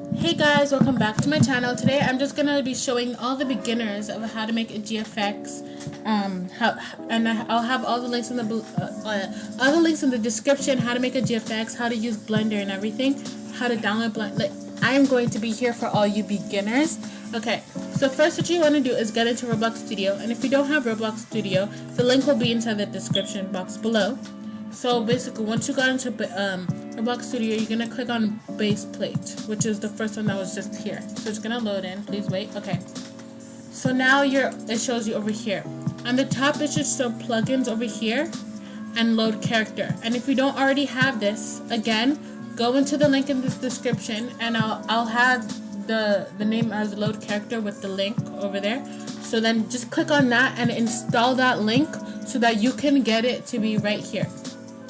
Hey guys, welcome back to my channel. Today I'm just gonna be showing all the beginners of how to make a GFX. I'll have all the links in the description. How to make a GFX, how to use Blender and everything, how to download Blender. Like, I am going to be here for all you beginners. Okay, so first what you want to do is get into Roblox Studio, and if you don't have Roblox Studio, the link will be inside the description box below. So basically, once you got into Roblox Studio, you're gonna click on base plate, which is the first one that was just here. So it's gonna load in. Please wait. Okay. So now it shows you over here. On the top, it should show plugins over here and load character. And if you don't already have this, again, go into the link in this description, and I'll have the name as load character with the link over there. So then just click on that and install that link so that you can get it to be right here.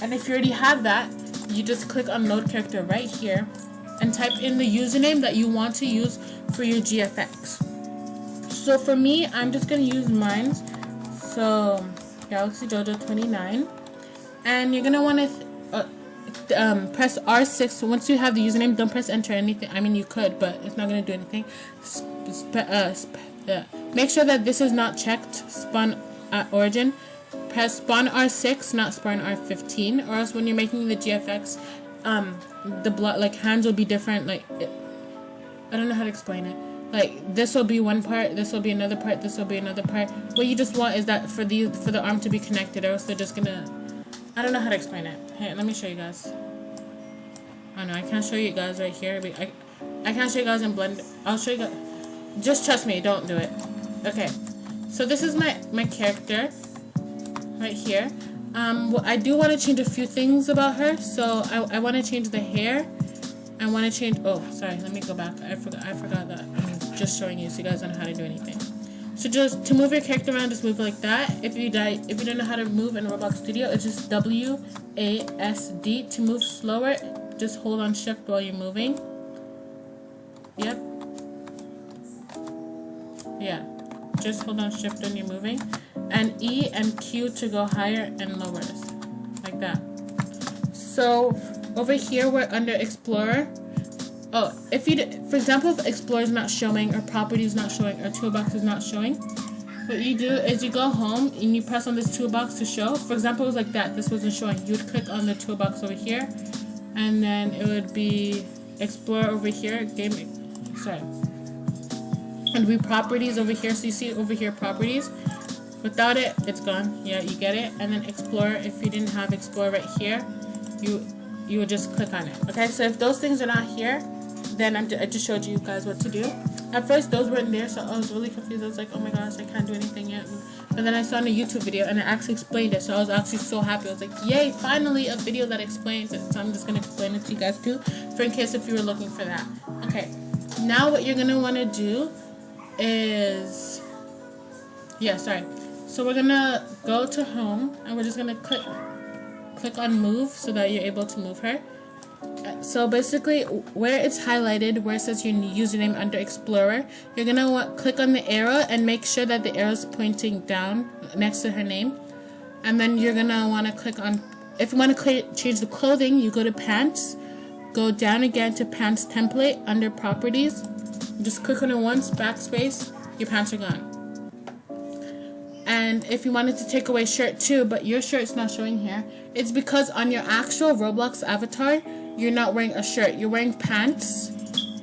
And if you already have that, you just click on load character right here and type in the username that you want to use for your GFX. So for me, I'm just going to use mine. So 𝕗𝕚𝕚𝕚29. And you're going to want to press R6. So once you have the username, don't press enter anything. I mean, you could, but it's not going to do anything. Make sure that this is not checked, spawn at origin. Press spawn R6, not spawn R15, or else when you're making the GFX, the hands will be different. I don't know how to explain it. Like, this will be one part, this will be another part, this will be another part. What you just want is that for the arm to be connected, or else they're just gonna. I don't know how to explain it. Hey, let me show you guys. Oh no, I can't show you guys right here. I can't show you guys in Blender. I'll show you guys. Just trust me, don't do it. Okay, so this is my character. Right here. I do want to change a few things about her. So I want to change the hair. I want to change. Oh, sorry. Let me go back. I forgot that. I'm just showing you so you guys don't know how to do anything. So just to move your character around, just move it like that. If you don't know how to move in Roblox Studio, it's just WASD. To move slower, just hold on Shift while you're moving. Yep. Yeah. Just hold on Shift when you're moving. And E and Q to go higher and lower, like that. So over here we're under Explorer. Oh, if you for example, if Explorer is not showing, or Property is not showing, or Toolbox is not showing, what you do is you go home and you press on this Toolbox to show. For example, it was like that. This wasn't showing. You would click on the Toolbox over here, and then it would be Explorer over here. And be Properties over here. So you see over here Properties. Without it, it's gone. Yeah, you get it. And then Explorer, if you didn't have Explorer right here, you would just click on it. Okay, so if those things are not here, then I just showed you guys what to do. At first, those weren't there, so I was really confused. I was like, oh my gosh, I can't do anything yet. But then I saw in a YouTube video, and it actually explained it, so I was actually so happy. I was like, yay, finally a video that explains it. So I'm just going to explain it to you guys too, for in case if you were looking for that. Okay, now what you're going to want to do is... Yeah, sorry. So we're gonna go to home, and we're just gonna click on move so that you're able to move her. So basically, where it's highlighted, where it says your username under Explorer, you're gonna click on the arrow and make sure that the arrow is pointing down next to her name. And then you're gonna want to click on, if you want to change the clothing, you go to pants, go down again to pants template under properties, just click on it once, backspace, your pants are gone. And if you wanted to take away shirt too, but your shirt's not showing here, it's because on your actual Roblox avatar, you're not wearing a shirt. You're wearing pants,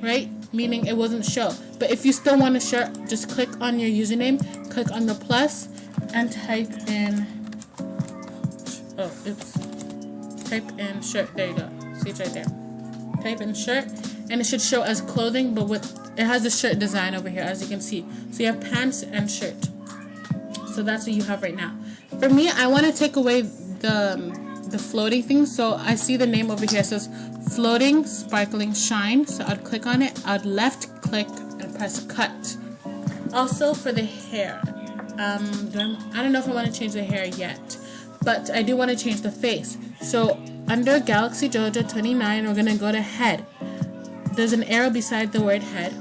right? Meaning it wasn't show. But if you still want a shirt, just click on your username, click on the plus, and type in... Oh, oops. Type in shirt. There you go. See, it's right there. Type in shirt, and it should show as clothing, but it has the shirt design over here, as you can see. So you have pants and shirt. So that's what you have right now. For me, I want to take away the floating thing. So I see the name over here. It says floating sparkling shine. So I'd click on it. I'd left click and press cut. Also for the hair, I don't know if I want to change the hair yet, but I do want to change the face. So under 𝕗𝕚𝕚𝕚29, we're gonna go to head. There's an arrow beside the word head,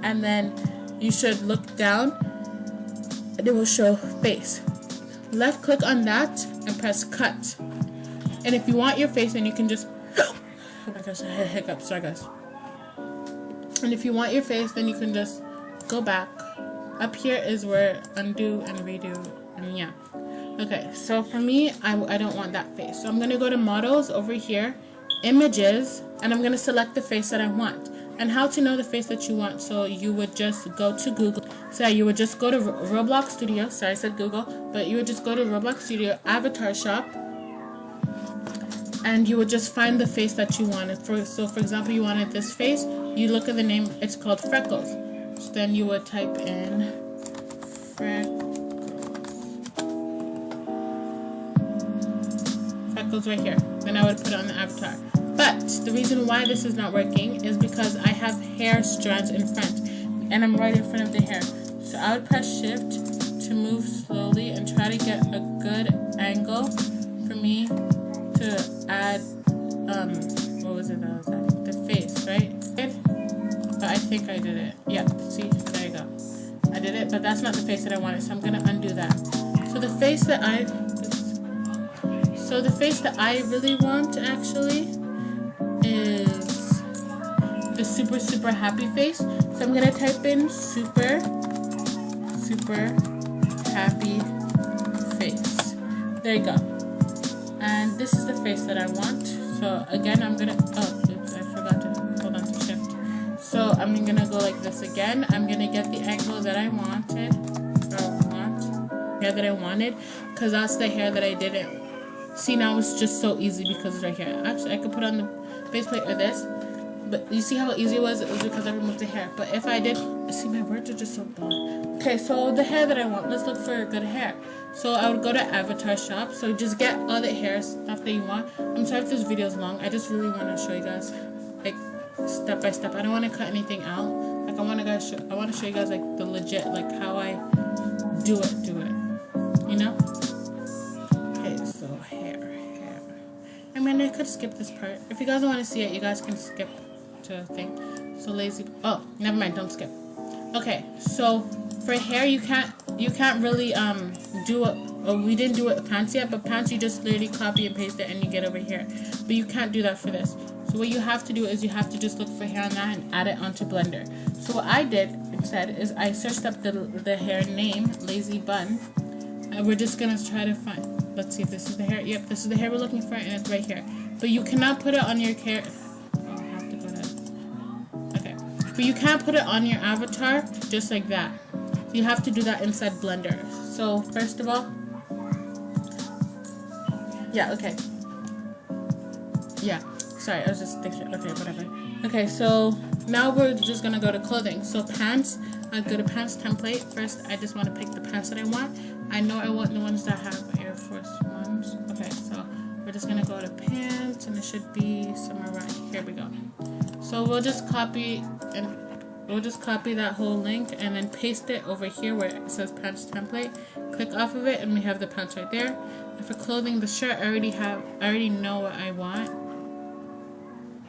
and then you should look down. It will show face. Left click on that and press cut. And if you want your face, then you can just... Oh my gosh, I had hiccups. Sorry guys. And if you want your face, then you can just go back. Up here is where undo and redo, and yeah. Okay, so for me, I don't want that face. So I'm going to go to models over here, images, and I'm going to select the face that I want. And how to know the face that you want. So you would just go to Google. So you would just go to Roblox Studio. Sorry, I said Google. But you would just go to Roblox Studio, Avatar Shop. And you would just find the face that you wanted. So for example, you wanted this face. You look at the name. It's called Freckles. So then you would type in Freckles right here. Then I would put it on the avatar. But the reason why this is not working is because I have hair strands in front, and I'm right in front of the hair. So I would press shift to move slowly and try to get a good angle for me to add, what was it that I was adding? The face, right? But I think I did it. Yeah, see, there you go. I did it, but that's not the face that I wanted, so I'm gonna undo that. So the face that I really want actually is the super happy face. So I'm gonna type in super happy face. There you go. And this is the face that I want. So again, I'm gonna, oh oops, I forgot to hold on to shift. So I'm gonna go like this again. I'm gonna get the angle that I wanted, hair that I wanted, because that's the hair that I didn't. See, now it's just so easy because it's right here. Actually, I could put on the faceplate or this, but you see how easy it was? It was because I removed the hair. But if I did, see, my words are just so bad. Okay, so the hair that I want, let's look for good hair. So I would go to Avatar Shop. So just get all the hair stuff that you want. I'm sorry if this video is long. I just really want to show you guys, like, step by step. I don't want to cut anything out. Like, I want to show you guys, like, the legit, like, how I do it, you know? I mean, I could skip this part. If you guys don't want to see it, you guys can skip to a thing. So lazy. Oh, never mind. Don't skip. Okay. So for hair, you can't really do it. Oh, we didn't do it with pants yet, but pants you just literally copy and paste it and you get over here. But you can't do that for this. So what you have to do is you have to just look for hair on that and add it onto Blender. So what I did instead is I searched up the hair name, lazy bun, and we're just gonna try to find. Let's see if this is the hair. Yep, this is the hair we're looking for, and it's right here. But you cannot put it on your hair. Oh, I have to go to. Okay. But you can't put it on your avatar just like that. You have to do that inside Blender. So first of all, yeah, okay. Yeah, sorry, I was just thinking. Okay, whatever. Okay, so now we're just gonna go to clothing. So pants. I go to pants template. First, I just want to pick the pants that I want. I know I want the ones that have Air Force ones. Okay, so we're just gonna go to pants, and it should be somewhere right here. We go. So we'll just copy that whole link and then paste it over here where it says pants template. Click off of it, and we have the pants right there. And for clothing, the shirt I already know what I want.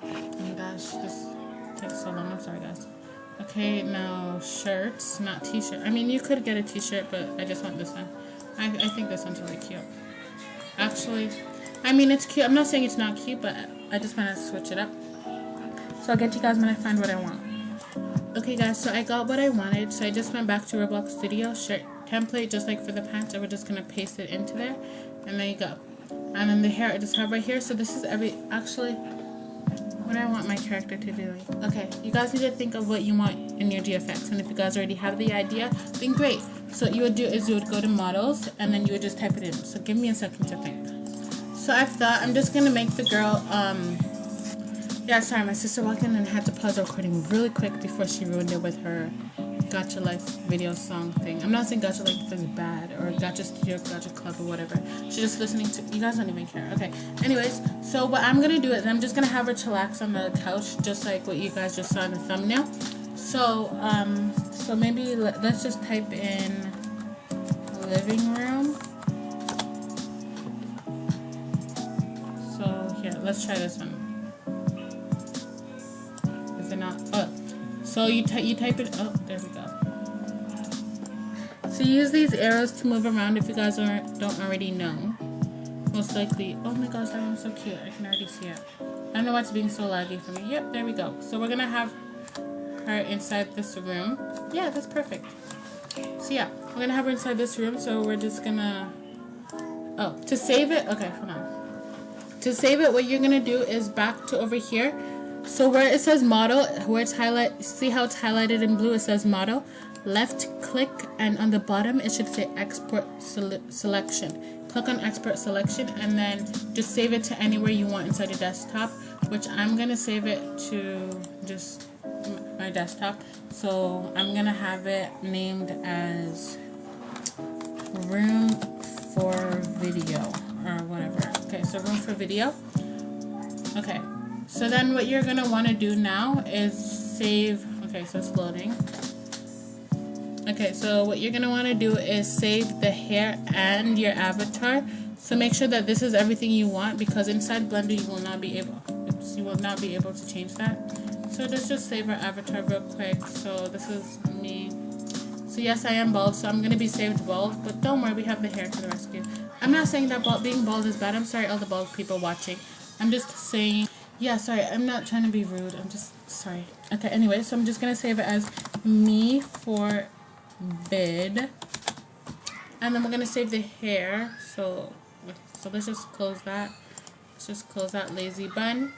Oh my gosh, this takes so long. I'm sorry, guys. Okay, now shirts, not t-shirt. I mean, you could get a t-shirt, but I just want this one. I think this one's really cute. Actually, I mean, it's cute. I'm not saying it's not cute, but I just want to switch it up. So I'll get to you guys when I find what I want. Okay, guys, so I got what I wanted. So I just went back to Roblox Studio, shirt template, just like for the pants. And we're just going to paste it into there. And there you go. And then the hair I just have right here. So this is actually what I want my character to do. Okay, you guys need to think of what you want in your GFX, and if you guys already have the idea, then great. So what you would do is you would go to models, and then you would just type it in. So give me a second to think. So I thought I'm just gonna make the girl, yeah, sorry, my sister walked in and had to pause the recording really quick before she ruined it with her Gacha Life video song thing. I'm not saying Gacha Life is bad, or Gacha Studio, Gacha Club, or whatever. She's just listening to, you guys don't even care. Okay, anyways, so what I'm gonna do is I'm just gonna have her chillax on the couch, just like what you guys just saw in the thumbnail. So, so maybe let's just type in living room. So here, let's try this one. Is it not? Oh. So you type it, oh, there we go. So use these arrows to move around if you guys don't already know. Most likely, oh my gosh, that one's so cute. I can already see it. I don't know why it's being so laggy for me. Yep, there we go. So we're gonna have her inside this room. Yeah, that's perfect. So yeah, we're gonna have her inside this room. So we're just gonna, oh, to save it, okay, hold on. To save it, what you're gonna do is back to over here. So where it says model, where it's highlight, see how it's highlighted in blue, it says model. Left click, and on the bottom it should say export selection. Click on export selection and then just save it to anywhere you want inside your desktop, which I'm gonna save it to just my desktop. So I'm gonna have it named as room for video or whatever. Okay, so room for video. Okay, so then what you're gonna want to do now is save. Okay, so it's loading. Okay, so what you're gonna want to do is save the hair and your avatar. So make sure that this is everything you want, because inside Blender you will not be able to change that. So let's just save our avatar real quick. So this is me. So yes, I am bald, so I'm gonna be saved bald, but don't worry, we have the hair to the rescue. I'm not saying that being bald is bad. I'm sorry, all the bald people watching. I'm just saying, yeah, sorry, I'm not trying to be rude. I'm just sorry. Okay, anyway, so I'm just gonna save it as me for vid, and then we're gonna save the hair. So let's just close that. Let's just close that lazy bun.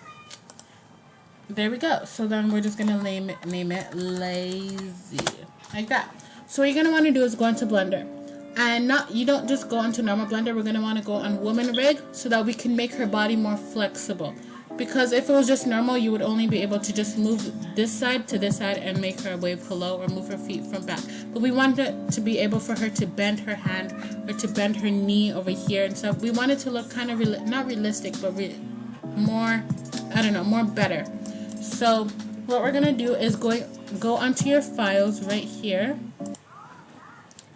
There we go. So then we're just gonna name it lazy, like that. So what you're gonna want to do is go into Blender, and you don't just go into normal Blender. We're gonna want to go on woman rig so that we can make her body more flexible. Because if it was just normal, you would only be able to just move this side to this side and make her wave hello, or move her feet from back. But we wanted to be able for her to bend her hand or to bend her knee over here and stuff. We wanted to look kind of not realistic, but more, I don't know, more better. So what we're gonna do is go onto your files right here.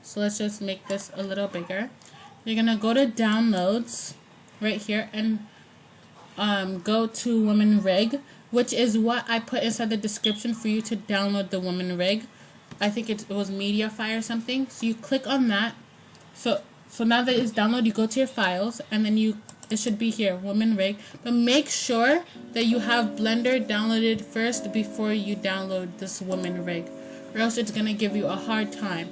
So let's just make this a little bigger. You're gonna go to downloads right here and go to woman rig, which is what I put inside the description for you to download the woman rig. I think it was Mediafire or something. So you click on that. So now that it's downloaded, you go to your files, and then it should be here, woman rig. But make sure that you have Blender downloaded first before you download this woman rig, or else it's gonna give you a hard time.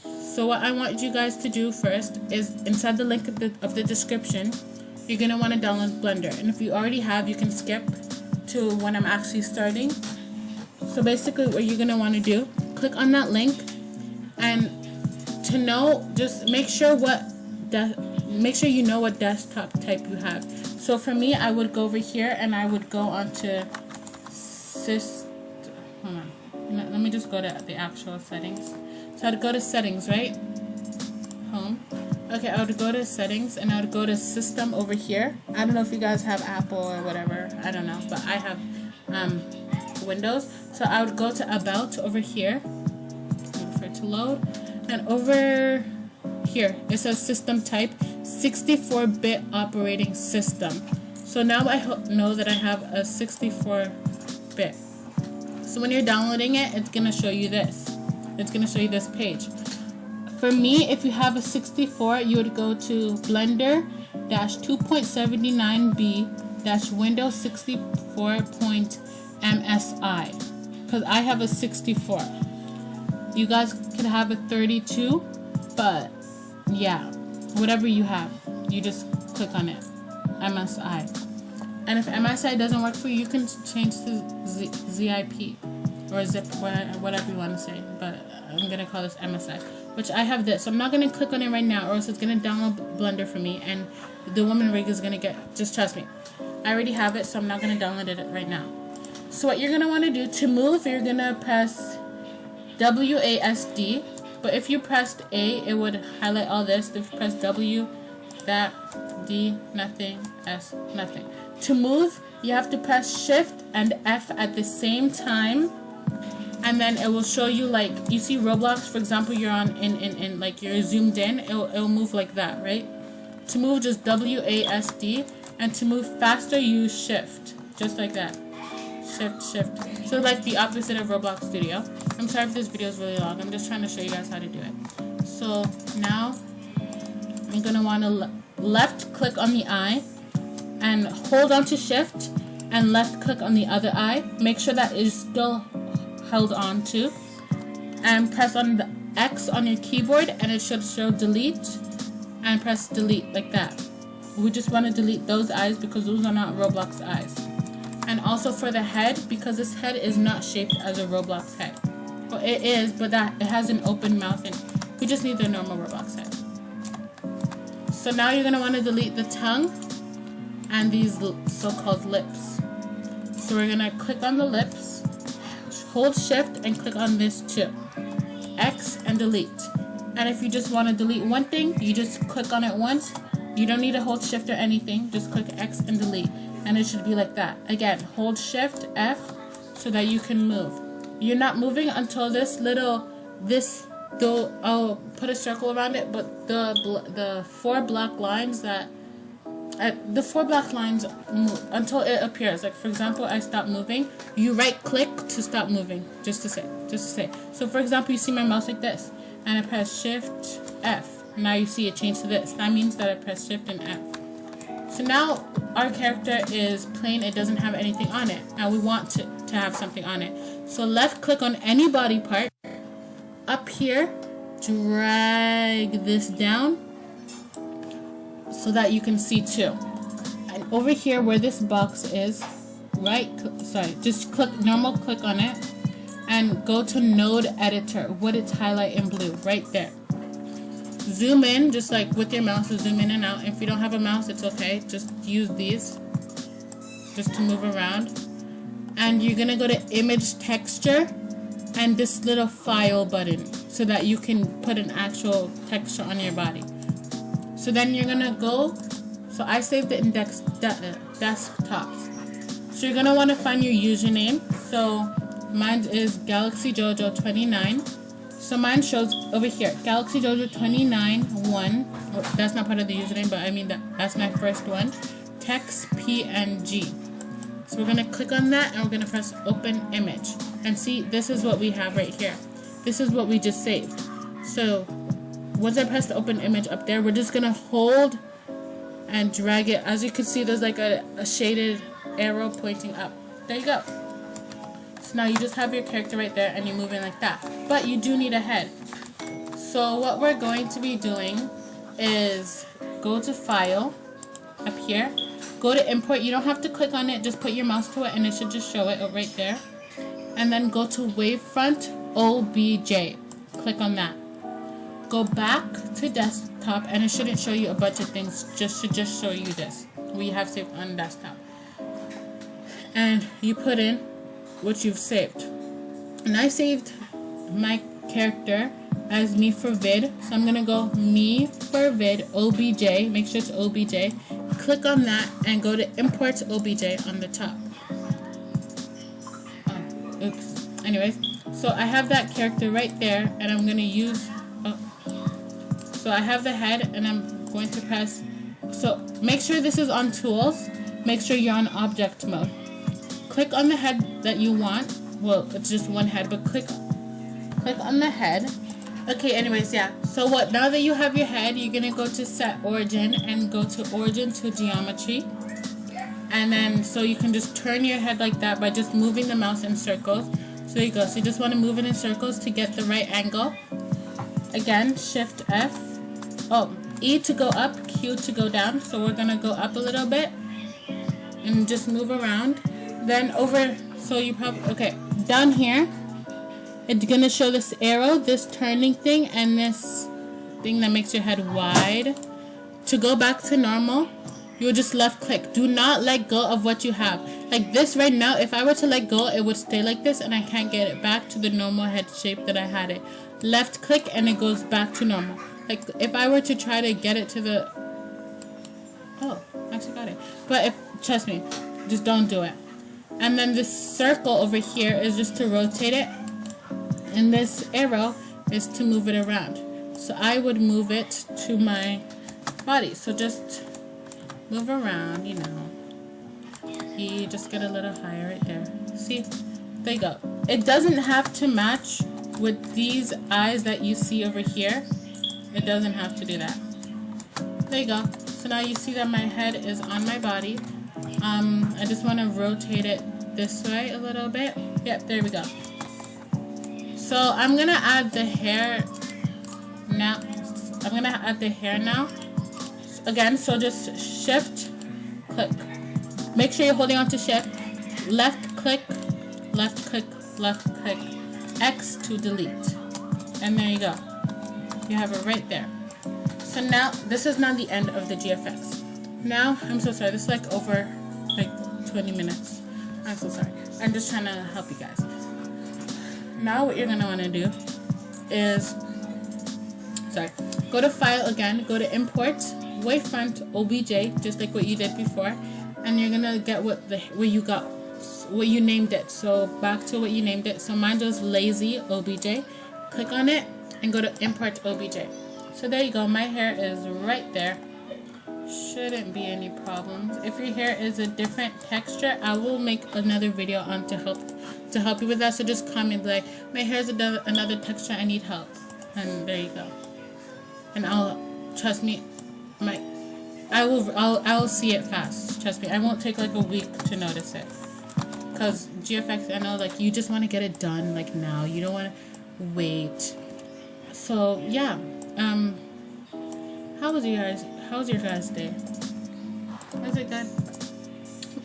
So what I want you guys to do first is inside the link of the description, you're going to want to download Blender. And if you already have, you can skip to when I'm actually starting. So basically what you're going to want to do, click on that link, and to know, just make sure you know what desktop type you have. So for me, I would go over here and I would go onto hold on. Let me just go to the actual settings. So I'd go to settings, right? Home. Okay, I would go to settings and I would go to system over here. I don't know if you guys have Apple or whatever. I don't know, but I have Windows. So I would go to about over here. Wait for it to load. And over here, it says system type 64-bit operating system. So now I know that I have a 64-bit. So when you're downloading it, it's going to show you this. It's going to show you this page. For me, if you have a 64, you would go to Blender-2.79b-Windows 64.MSI, because I have a 64. You guys could have a 32, but yeah, whatever you have, you just click on it, MSI. And if MSI doesn't work for you, you can change to ZIP or zip, whatever you want to say, but I'm going to call this MSI. Which I have this. So I'm not going to click on it right now, or else it's going to download Blender for me, and the woman rig is going to just trust me. I already have it, so I'm not going to download it right now. So what you're going to want to do, to move, you're going to press WASD, but if you pressed A, it would highlight all this. If you press W, that, D, nothing, S, nothing. To move, you have to press Shift and F at the same time. And then it will show you, like, you see Roblox, for example, you're on in like you're zoomed in, it'll move like that, right? To move, just WASD, and to move faster, use Shift, just like that. Shift. So like the opposite of Roblox Studio. I'm sorry if this video is really long. I'm just trying to show you guys how to do it. So now I'm gonna want to left click on the eye and hold on to Shift and left click on the other eye. Make sure that is still held on to, and press on the X on your keyboard and it should show delete, and press delete like that. We just want to delete those eyes because those are not Roblox eyes. And also for the head, because this head is not shaped as a Roblox head. Well, it is, but it has an open mouth and we just need the normal Roblox head. So now you're going to want to delete the tongue and these so-called lips. So we're going to click on the lips, hold shift and click on this too. X and delete. And if you just want to delete one thing, you just click on it once. You don't need to hold shift or anything, just click X and delete. And it should be like that. Again, hold shift F so that you can move. You're not moving until I'll put a circle around it, but the four black lines move until it appears. Like for example, I stop moving. You right click to stop moving, just to say. So for example, you see my mouse like this, and I press Shift F. Now you see it change to this. That means that I press Shift and F. So now our character is plain. It doesn't have anything on it. Now we want to have something on it. So left click on any body part. Up here, drag this down so that you can see too. And over here where this box is, just normal click on it and go to node editor with its highlight in blue right there. Zoom in, just like with your mouse, zoom in and out. If you don't have a mouse, it's okay. Just use these just to move around. And you're going to go to image texture and this little file button so that you can put an actual texture on your body. So then you're going to go, so I saved it in desktops. So you're going to want to find your username. So mine is GalaxyJojo29. So mine shows over here, GalaxyJojo29 1. That's not part of the username, but I mean that's my first one. Text PNG. So we're going to click on that and we're going to press open image. And see, this is what we have right here. This is what we just saved. So once I press the open image up there, we're just going to hold and drag it. As you can see, there's like a shaded arrow pointing up. There you go. So now you just have your character right there and you're moving like that. But you do need a head. So what we're going to be doing is go to File up here. Go to Import. You don't have to click on it. Just put your mouse to it and it should just show it right there. And then go to Wavefront OBJ. Click on that. Go back to desktop and it shouldn't show you a bunch of things. Should just show you this. We have saved on desktop. And you put in what you've saved. And I saved my character as me for vid. So I'm gonna go me for vid OBJ. Make sure it's OBJ. Click on that and go to import OBJ on the top. Oops. Anyways, so I have that character right there, and I'm gonna use. So I have the head, and I'm going to press. So make sure this is on tools. Make sure you're on object mode. Click on the head that you want. Well, it's just one head, but click on the head. Okay, anyways, yeah. So what, now that you have your head, you're gonna go to set origin and go to origin to geometry. And then, so you can just turn your head like that by just moving the mouse in circles. So there you go. So you just want to move it in circles to get the right angle. Again, Shift F. Oh, E to go up, Q to go down. So we're gonna go up a little bit and just move around. Then over, so you probably, okay, down here, it's gonna show this arrow, this turning thing, and this thing that makes your head wide. To go back to normal, you'll just left click. Do not let go of what you have. Like this right now, if I were to let go, it would stay like this and I can't get it back to the normal head shape that I had it. Left click and it goes back to normal. Like if I were to try to get it to the, oh, I actually got it. But trust me, just don't do it. And then this circle over here is just to rotate it. And this arrow is to move it around. So I would move it to my body. So just move around, you know. You just get a little higher right there. See? There you go. It doesn't have to match with these eyes that you see over here. It doesn't have to do that. There you go. So now you see that my head is on my body. I just want to rotate it this way a little bit. Yep, there we go. So I'm gonna add the hair now. Again, so just shift, click. Make sure you're holding on to shift. Left click, left click, left click, X to delete. And there you go. You have it right there. So now, this is not the end of the GFX. Now, I'm so sorry. This is like over like 20 minutes. I'm so sorry. I'm just trying to help you guys. Now what you're going to want to do is, go to File again, go to Import, Wavefront OBJ, just like what you did before, and you're going to get what you named it. So back to what you named it. So mine was Lazy OBJ. Click on it and go to Import OBJ. So there you go. My hair is right there. Shouldn't be any problems. If your hair is a different texture, I will make another video on to help you with that. So just comment like, my hair is another texture, I need help, and there you go. And trust me, I'll see it fast. Trust me, I won't take like a week to notice it. Cause GFX, I know like you just want to get it done like now. You don't want to wait. So yeah, how was your guys' day? Was it good?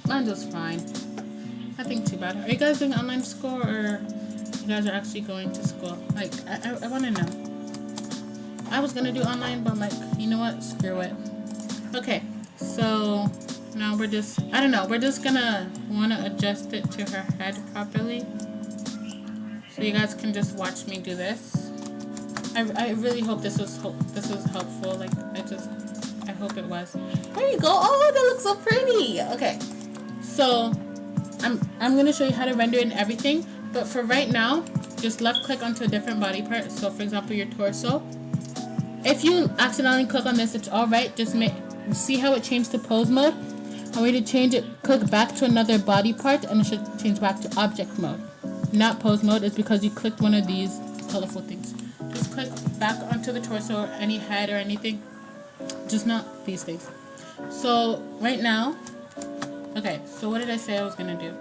Mine was fine. Nothing too bad. Are you guys doing online school, or you guys are actually going to school? Like, I want to know. I was gonna do online, but I'm like, you know what? Screw it. Okay, so now we're just, I don't know. We're just gonna want to adjust it to her head properly, so you guys can just watch me do this. I really hope this was helpful. Like, I hope it was. There you go. Oh, that looks so pretty. Okay, so I'm gonna show you how to render it and everything, but for right now, just left click onto a different body part. So for example, your torso. If you accidentally click on this, it's alright. Just see how it changed to pose mode. I want you to change it, click back to another body part, and it should change back to object mode. Not pose mode. It's because you clicked one of these colorful things. Just click back onto the torso or any head or anything. Just not these things. So right now, okay, so what did I say I was gonna do?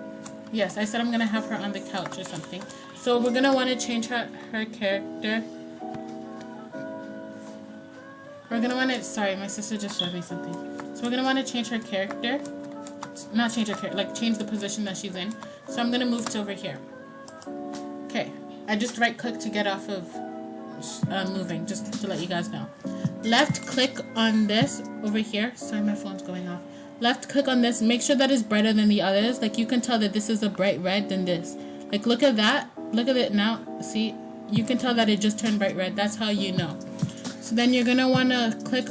Yes, I said I'm gonna have her on the couch or something. So we're gonna want to change her character. We're gonna want to, sorry, my sister just showed me something. So we're gonna want to change her character. Not change her character, like change the position that she's in. So I'm gonna move to over here. Okay, I just right click to get off of moving, just to let you guys know. Left click on this over here. Sorry, my phone's going off. Left click on this. Make sure that it's brighter than the others. Like, you can tell that this is a bright red than this. Like, look at that. Look at it now. See, you can tell that it just turned bright red. That's how you know. So then you're gonna wanna click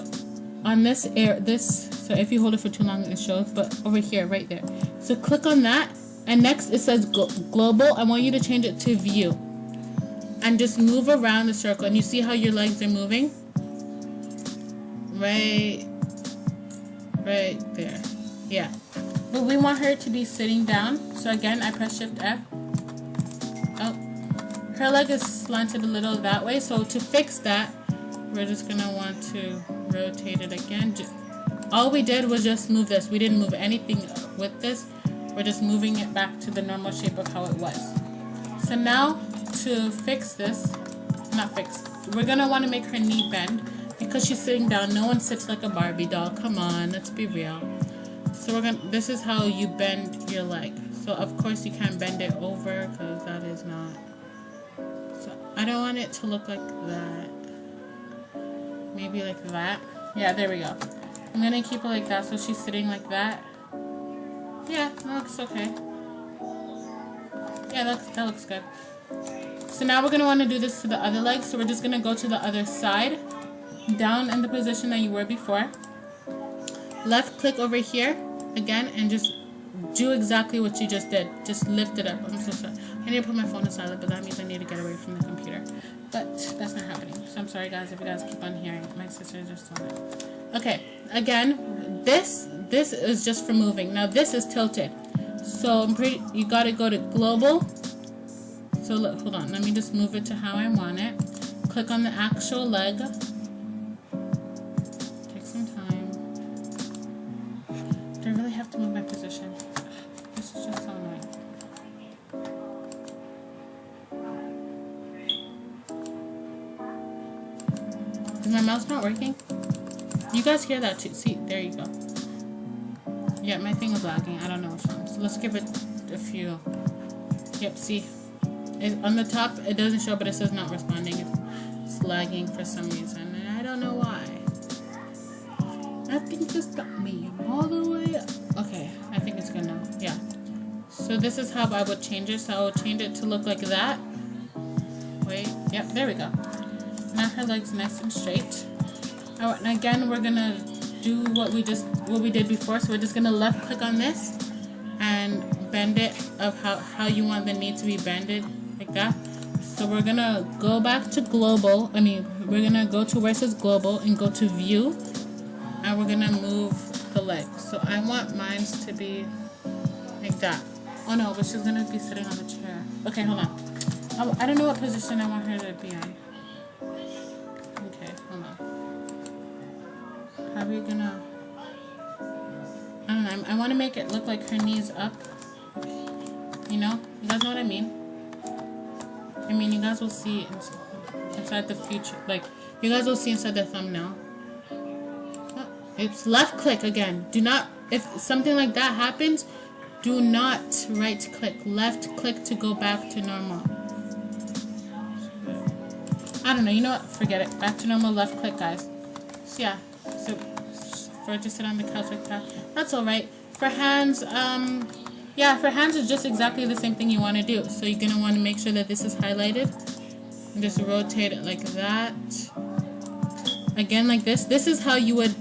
on this so if you hold it for too long it shows, but over here, right there. So click on that, and next it says global. I want you to change it to view. And just move around the circle, and you see how your legs are moving? Right there. Yeah. But we want her to be sitting down. So again, I press Shift F. Oh, her leg is slanted a little that way. So to fix that, we're just gonna want to rotate it again. All we did was just move this. We didn't move anything with this. We're just moving it back to the normal shape of how it was. So now to fix this, we're gonna want to make her knee bend because she's sitting down. No one sits like a Barbie doll. Come on, let's be real. So this is how you bend your leg. So of course you can't bend it over because that is not. So I don't want it to look like that. Maybe like that. Yeah, there we go. I'm gonna keep it like that so she's sitting like that. Yeah, that looks okay. Yeah, that looks good. So now we're gonna want to do this to the other leg. So we're just gonna go to the other side, down in the position that you were before. Left click over here again and just do exactly what you just did. Just lift it up. I'm so sorry. I need to put my phone in silent, but that means I need to get away from the computer. But that's not happening. So I'm sorry guys if you guys keep on hearing. My sister just told me. Okay, again, this is just for moving. Now this is tilted. So you gotta go to global. So look, hold on, let me just move it to how I want it. Click on the actual leg. Take some time. Do I really have to move my position? This is just so annoying. Is my mouse not working? You guys hear that too? See, there you go. Yeah, my thing was lagging. I don't know what's wrong. So let's give it a few. Yep, see. On the top, it doesn't show, but it says not responding. It's lagging for some reason, and I don't know why. I think this got me all the way up. Okay, I think it's good now. Yeah. So this is how I would change it. So I would change it to look like that. Wait. Yep, there we go. Now her legs nice and straight. Oh, and again, we're gonna do what we did before. So we're just gonna left click on this and bend it of how you want the knee to be bended, like that. So we're gonna go back to global. We're gonna go to where it says global and go to view, and we're gonna move the legs. So I want mine to be like that. Oh no, but she's gonna be sitting on the chair. Okay, hold on. I don't know what position I want her to be in. Okay, hold on. How are we gonna? I don't know. I want to make it look like her knees up. You know? You guys know what I mean? You guys will see inside the future. Like, you guys will see inside the thumbnail. Oh, it's left click again. Do not, if something like that happens, do not right click. Left click to go back to normal. I don't know. You know what? Forget it. Back to normal. Left click, guys. So yeah. So for just sit on the couch like that. That's all right. For hands, yeah, for hands it's just exactly the same thing you want to do. So you're gonna want to make sure that this is highlighted and just rotate it like that. Again, like this. This is how you would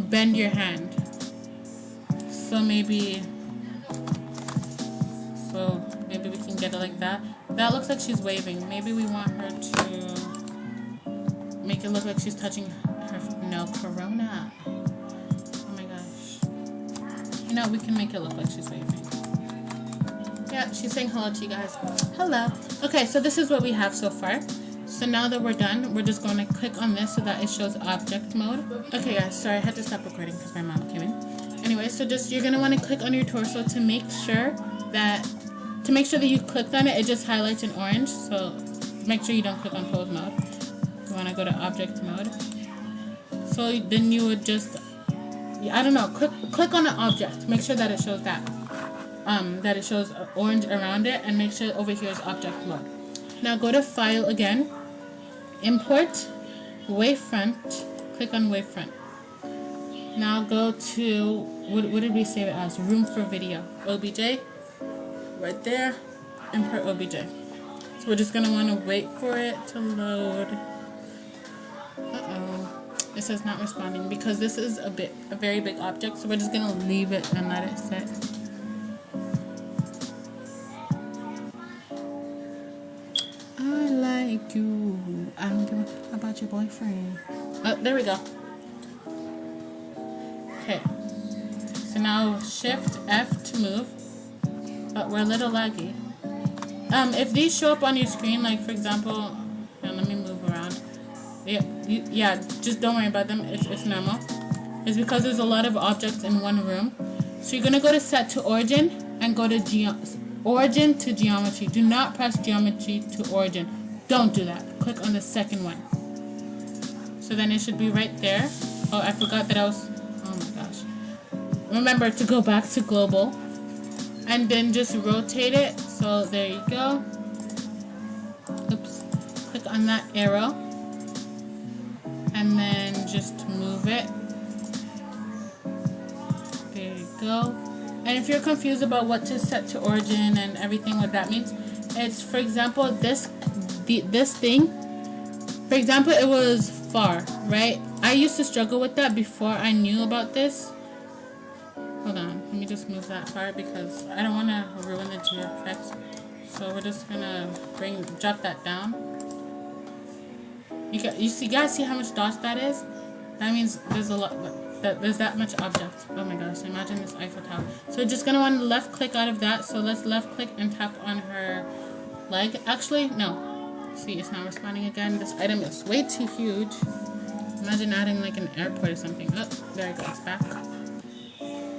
bend your hand. So maybe we can get it like that. That looks like she's waving. Maybe we want her to make it look like she's touching her. No, Corona. Oh my gosh. You know, we can make it look like she's waving. Yeah, she's saying hello to you guys. Hello. Okay, so this is what we have so far. So now that we're done, we're just going to click on this so that it shows object mode. Okay guys, sorry, I had to stop recording because my mom came in. Anyway, so just you're going to want to click on your torso to make sure that you clicked on it. It just highlights in orange. So make sure you don't click on pose mode. You want to go to object mode. So then you would just, I don't know, click on an object. Make sure that it shows that. That it shows orange around it, and make sure over here is object mode. Now go to file again, import wavefront, click on wavefront. Now go to, what did we save it as? Room for video, OBJ, right there, import OBJ. So we're just gonna want to wait for it to load. It says not responding because this is a very big object, so we're just gonna leave it and let it sit. You. I don't give a about your boyfriend. Oh, there we go. Okay. So now Shift F to move. But we're a little laggy. If these show up on your screen, like for example, let me move around. Yeah, just don't worry about them. It's normal. It's because there's a lot of objects in one room. So you're gonna go to Set to Origin and go to Origin to Geometry. Do not press Geometry to Origin. Don't do that. Click on the second one. So then it should be right there. Oh, I forgot that I was... Oh my gosh. Remember to go back to global. And then just rotate it. So there you go. Oops. Click on that arrow. And then just move it. There you go. And if you're confused about what to set to origin and everything, what that means, it's, for example, this thing, for example, it was far, right? I used to struggle with that before I knew about this. Hold on, let me just move that far because I don't want to ruin the GFX. So we're just gonna drop that down. You guys see how much dots that is? That means there's a lot. There's that much object. Oh my gosh! Imagine this Eiffel Tower. So we're just gonna want to left click out of that. So let's left click and tap on her leg. Actually, no. See, it's not responding again. This item is way too huge. Imagine adding like an airport or something. Oh, there it goes back.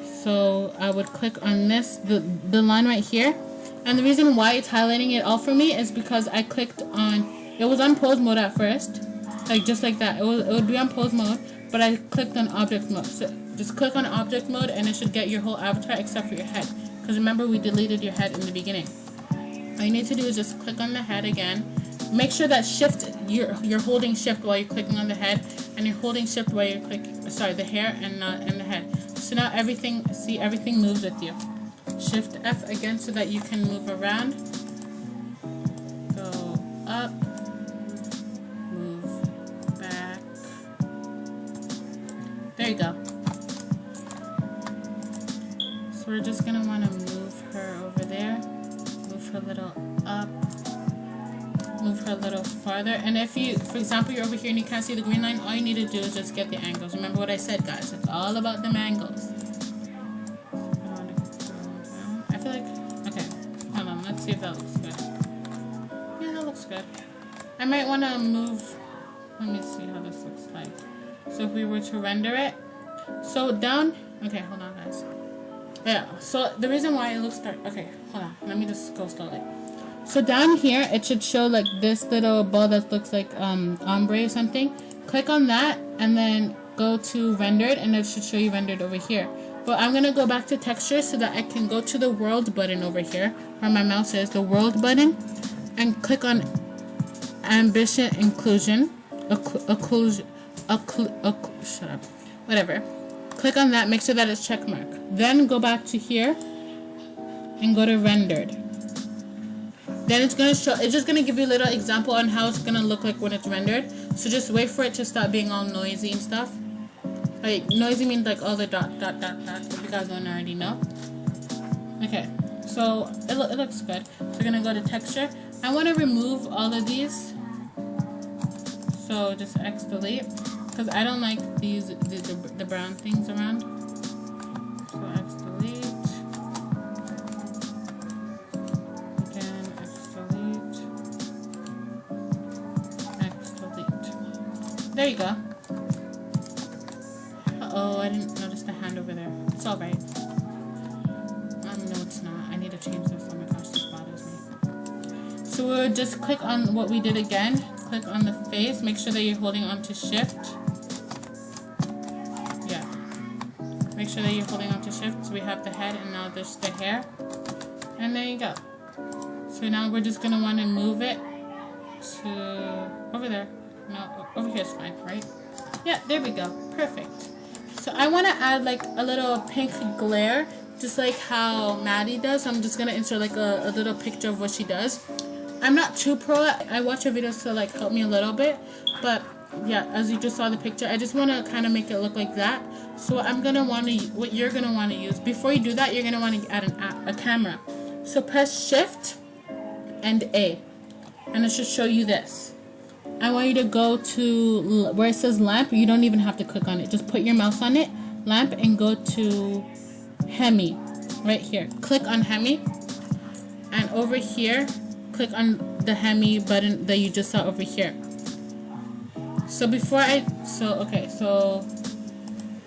So I would click on this, the line right here. And the reason why it's highlighting it all for me is because I clicked on, it was on pose mode at first. like just like that. It would be on pose mode, but I clicked on object mode. So just click on object mode and it should get your whole avatar except for your head. Because remember, we deleted your head in the beginning. All you need to do is just click on the head again. Make sure that shift, you're holding shift while you're clicking on the head, and you're holding shift while you're clicking, sorry, the hair and the head. So now everything moves with you. Shift F again so that you can move around. Go up, move back. There you go. So we're just gonna want to move her over there, move her a little up, move her a little farther. And if you, for example, you're over here and you can't see the green line, all you need to do is just get the angles. Remember what I said, guys, it's all about them angles. I feel like, okay, hold on, let's see if that looks good. Yeah, that looks good. I might want to move, let me see how this looks like. So if we were to render it, so down, okay, hold on, guys. Yeah, so the reason why it looks dark, okay, hold on, let me just go slowly. So down here, it should show like this little ball that looks like ombre or something. Click on that and then go to rendered, and it should show you rendered over here. But I'm gonna go back to texture so that I can go to the world button over here, where my mouse is, the world button, and click on ambition inclusion, shut up, whatever. Click on that, make sure that it's check mark. Then go back to here and go to rendered. Then it's gonna show, it's just gonna give you a little example on how it's gonna look like when it's rendered. So just wait for it to stop being all noisy and stuff. Like noisy means like all the dots, if you guys don't already know. Okay, so it looks good. So we're gonna go to texture. I wanna remove all of these. So just X delete, because I don't like these the brown things around. So X delete. Again, X delete. X delete. There you go. Uh-oh, I didn't notice the hand over there. It's alright. No, it's not. I need to change this. Oh my gosh, this bothers me. So we'll just click on what we did again. Click on the face. Make sure that you're holding on to shift. Yeah. Make sure that you're holding on to shift. So we have the head and now there's the hair. And there you go. So now we're just going to want to move it to over there. No, over here is fine, right? Yeah, there we go. Perfect. So I want to add like a little pink glare, just like how Maddie does. So I'm just going to insert like a little picture of what she does. I'm not too pro. I watch her videos to like help me a little bit, but yeah, as you just saw the picture, I just want to kind of make it look like that. So I'm gonna want to, what you're gonna want to use before you do that, you're gonna want to add a camera. So press Shift and A, and it should show you this. I want you to go to where it says lamp. You don't even have to click on it. Just put your mouse on it, lamp, and go to Hemi, right here. Click on Hemi, and over here, click on the Hemi button that you just saw over here. So before so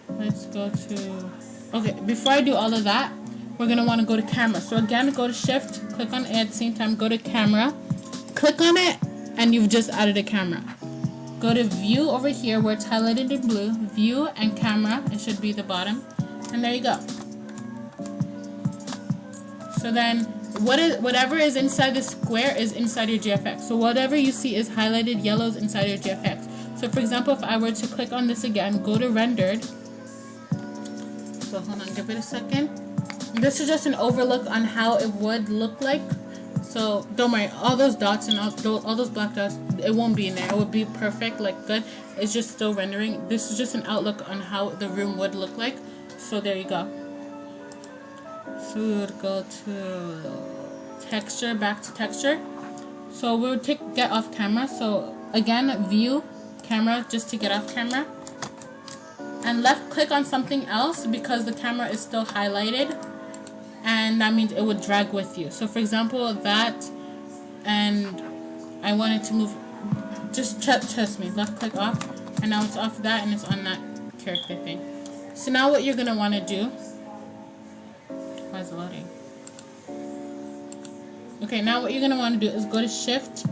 let's go to, okay, before I do all of that, we're going to want to go to camera. So again, go to Shift, click on A at the same time, go to camera, click on it, and you've just added a camera. Go to view over here where it's highlighted in blue, view and camera, it should be the bottom, and there you go. So then whatever is inside the square is inside your GFX. So whatever you see is highlighted yellow is inside your GFX. So for example, if I were to click on this again, go to rendered. So hold on, give it a second. This is just an overlook on how it would look like. So don't worry, all those dots and all those black dots, it won't be in there. It would be perfect, like good. It's just still rendering. This is just an outlook on how the room would look like. So there you go. So we would go to texture, back to texture. So we would get off camera. So again, view, camera, just to get off camera. And left click on something else because the camera is still highlighted. And that means it would drag with you. So for example, that, and I wanted to move, just trust me, left click off, and now it's off that and it's on that character thing. So now what you're going to want to do, why is it loading? Okay, now what you're going to want to do is go to Shift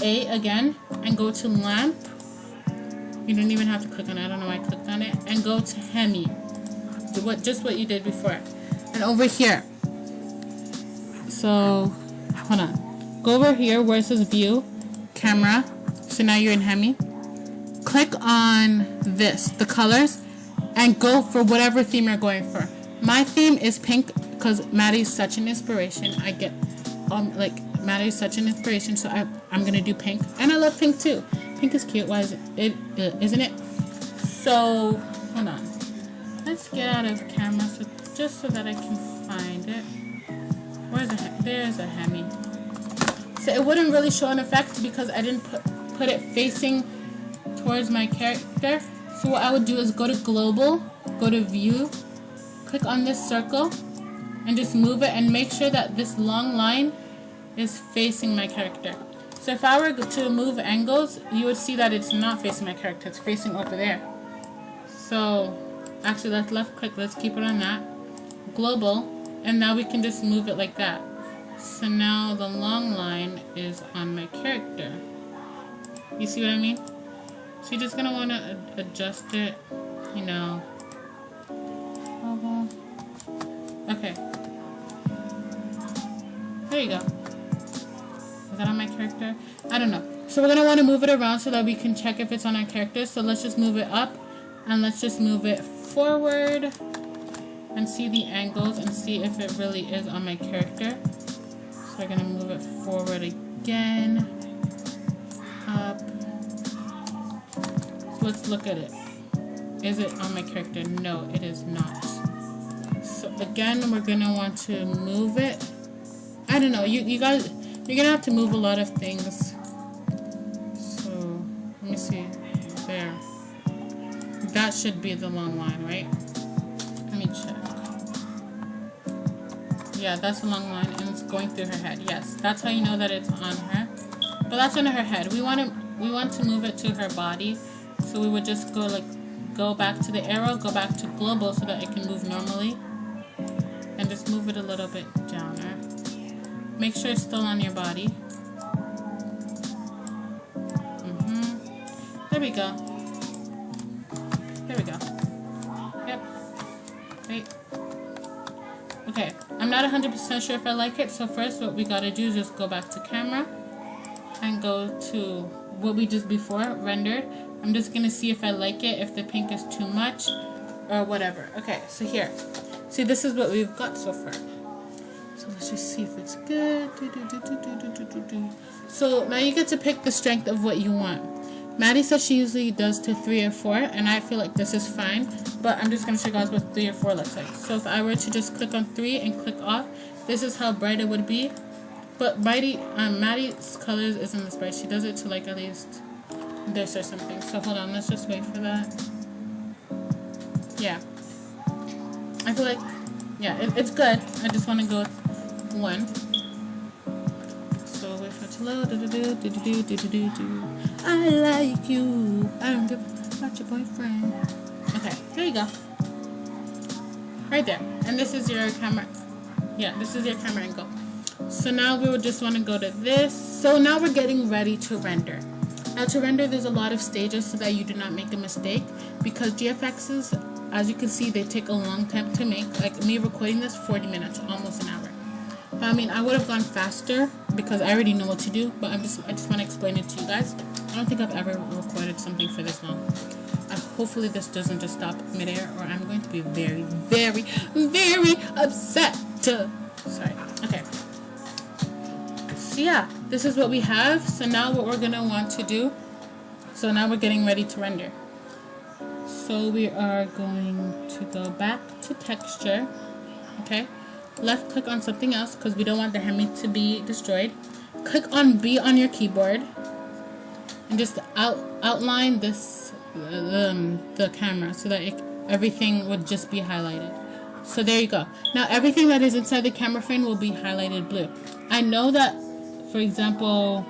A again and go to lamp, You don't even have to click on it. I don't know why I clicked on it. And go to Hemi. Just what you did before. And over here. So, hold on. Go over here where it says View, Camera. So now you're in Hemi. Click on this, the colors, and go for whatever theme you're going for. My theme is pink because Maddie's such an inspiration. I get, Maddie's such an inspiration, so I'm gonna do pink. And I love pink too. Pink is cute. Why is it? Isn't it? So, hold on. Let's get out of camera just so that I can find it. Where's the Hemi? There's a Hemi. So it wouldn't really show an effect because I didn't put it facing towards my character. So what I would do is go to Global, go to View, click on this circle, and just move it and make sure that this long line is facing my character. So if I were to move angles, you would see that it's not facing my character, it's facing over there. So actually let's left click, let's keep it on that. Global, and now we can just move it like that. So now the long line is on my character. You see what I mean? So you're just gonna want to adjust it, you know. Okay. There you go. Is that on my character? I don't know. So we're gonna want to move it around so that we can check if it's on our character. So let's just move it up, and let's just move it forward and see the angles and see if it really is on my character. So we're gonna move it forward again, up. So let's look at it. Is it on my character? No, it is not. So again, we're gonna want to move it. I don't know. You guys, you're gonna have to move a lot of things. So let me see. There. That should be the long line, right? Let me check. Yeah, that's a long line, and it's going through her head. Yes, that's how you know that it's on her. But that's on her head. We want to move it to her body. So we would just go back to the arrow, go back to Global so that it can move normally, and just move it a little bit downer. Make sure it's still on your body. There we go. There we go. Yep. Right. Okay. I'm not 100% sure if I like it. So first, what we gotta do is just go back to camera and go to what we just before rendered. I'm just gonna see if I like it, if the pink is too much or whatever. Okay. So here. See, this is what we've got so far. So let's just see if it's good. So now you get to pick the strength of what you want. Maddie says she usually does to 3 or 4, and I feel like this is fine, but I'm just going to show you guys what 3 or 4 looks like. So if I were to just click on 3 and click off, this is how bright it would be. But Maddie's colors isn't this bright. She does it to like at least this or something. So hold on, let's just wait for that. Yeah. I feel like, yeah, it's good. I just want to go with 1. So wait for it to load. I like you. I don't give about your boyfriend. Okay, there you go. Right there. And this is your camera. Yeah, this is your camera angle. So now we would just want to go to this. So now we're getting ready to render. Now to render, there's a lot of stages so that you do not make a mistake, because GFXs, as you can see, they take a long time to make. Like me recording this, 40 minutes, almost an hour. I mean, I would have gone faster because I already know what to do, but I just want to explain it to you guys. I don't think I've ever recorded something for this long. Hopefully this doesn't just stop midair, or I'm going to be very, very, very upset. Sorry. Okay. So yeah, this is what we have. So now what we're going to want to do, so now we're getting ready to render. So we are going to go back to texture. Okay. Left click on something else because we don't want the Hemi to be destroyed. Click on B on your keyboard and just outline this the camera so that everything would just be highlighted. So there you go. Now everything that is inside the camera frame will be highlighted blue. I know that, for example,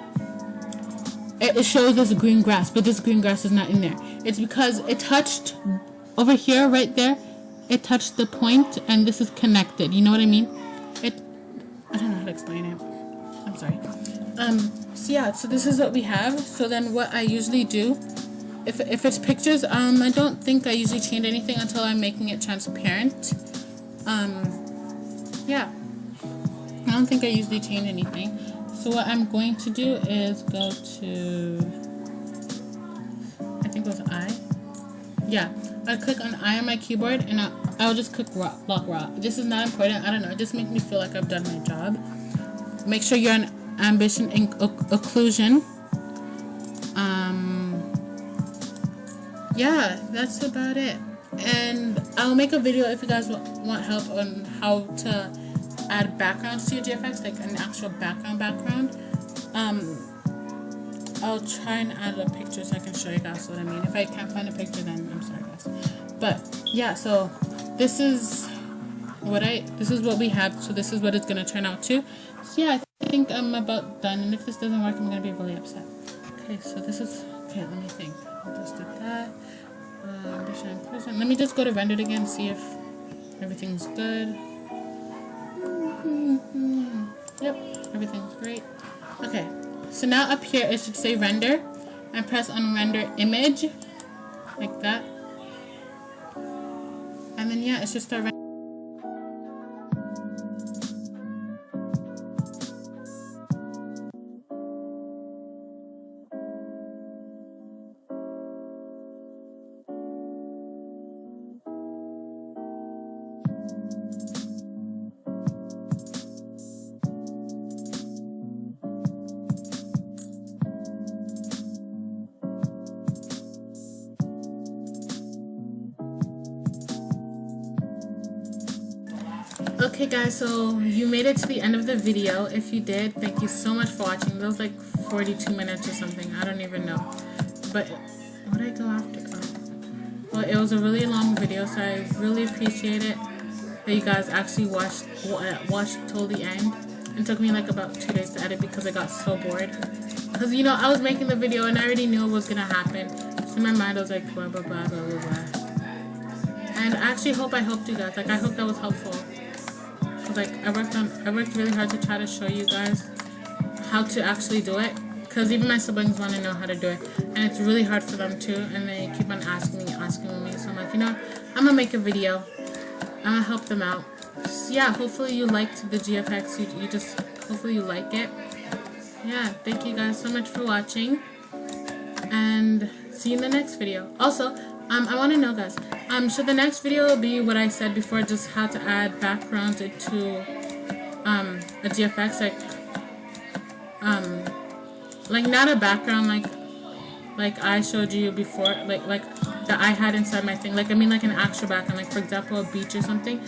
it shows us green grass, but this green grass is not in there. It's because it touched over here, right there. It touched the point, and this is connected. You know what I mean? I don't know how to explain it. I'm sorry. So yeah, so this is what we have. So then what I usually do if it's pictures, I don't think I usually change anything until I'm making it transparent. Yeah, I don't think I usually change anything. So what I'm going to do is go to, I think it was I. Yeah, I click on I on my keyboard and I'll just click block raw. This is not important. I don't know. It just makes me feel like I've done my job. Make sure you're on ambition and occlusion. Yeah, that's about it. And I'll make a video if you guys want help on how to add backgrounds to your GFX, like an actual background. I'll try and add a picture so I can show you guys what I mean. If I can't find a picture, then I'm sorry guys. But yeah, so this is what we have. So this is what it's gonna turn out to. So yeah, I think I'm about done. And if this doesn't work, I'm gonna be really upset. Okay, so this is let me think. I'll just do that. Let me just go to rendered again, see if everything's good. Yep, everything's great. Okay, so now up here it should say render, and press on render image like that, and then yeah, it should start rendering. Okay guys, so you made it to the end of the video. If you did, thank you so much for watching. That was like 42 minutes or something. I don't even know. But what did I go after? Oh. Well, it was a really long video, so I really appreciate it that you guys actually watched till the end. It took me like about 2 days to edit because I got so bored. Because you know, I was making the video and I already knew what was gonna happen. So in my mind I was like blah blah blah blah blah blah. And I actually hope I helped you guys. Like I hope that was helpful. Like I worked really hard to try to show you guys how to actually do it, because even my siblings want to know how to do it, and it's really hard for them too, and they keep on asking me. So I'm like, you know, I'm gonna make a video. I'm gonna help them out. So yeah, hopefully you liked the GFX. You just hopefully you like it. Yeah, thank you guys so much for watching, and see you in the next video. Also, I want to know, guys, should the next video be what I said before, just how to add backgrounds into a GFX, like not a background like I showed you before, like that I had inside my thing, like I mean like an actual background, like for example a beach or something.